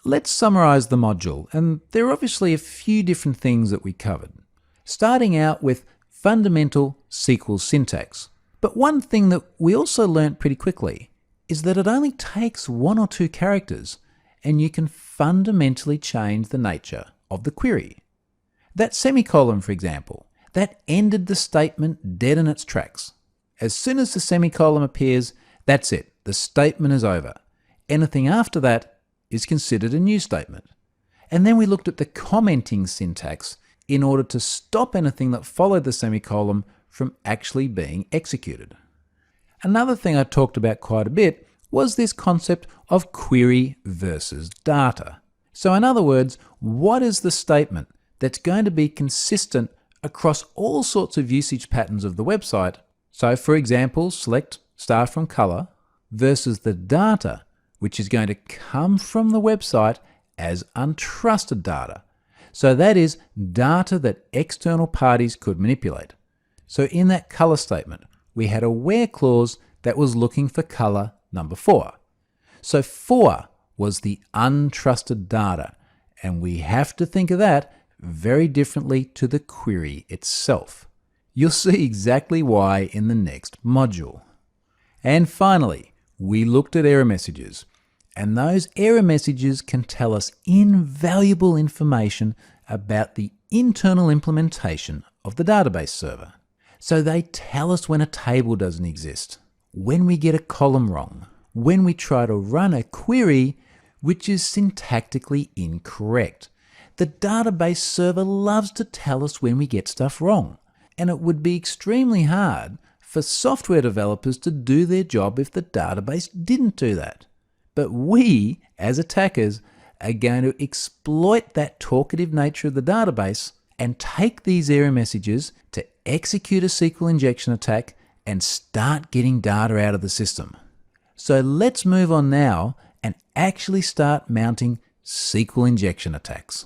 Let's summarize the module, and there are obviously a few different things that we covered. Starting out with fundamental SQL syntax. But one thing that we also learnt pretty quickly is that it only takes one or two characters and you can fundamentally change the nature of the query. That semicolon, for example, that ended the statement dead in its tracks. As soon as the semicolon appears, that's it. The statement is over. Anything after that is considered a new statement. And then we looked at the commenting syntax in order to stop anything that followed the semicolon from actually being executed. Another thing I talked about quite a bit was this concept of query versus data. So in other words, what is the statement that's going to be consistent across all sorts of usage patterns of the website? So for example, select star from color versus the data, which is going to come from the website as untrusted data. So that is data that external parties could manipulate. So in that color statement, we had a where clause that was looking for color number 4. So 4 was the untrusted data, and we have to think of that very differently to the query itself. You'll see exactly why in the next module. And finally, we looked at error messages, and those error messages can tell us invaluable information about the internal implementation of the database server. So they tell us when a table doesn't exist, when we get a column wrong, when we try to run a query which is syntactically incorrect. The database server loves to tell us when we get stuff wrong, and it would be extremely hard for software developers to do their job if the database didn't do that. But we, as attackers, are going to exploit that talkative nature of the database and take these error messages to execute a SQL injection attack and start getting data out of the system. So let's move on now and actually start mounting SQL injection attacks.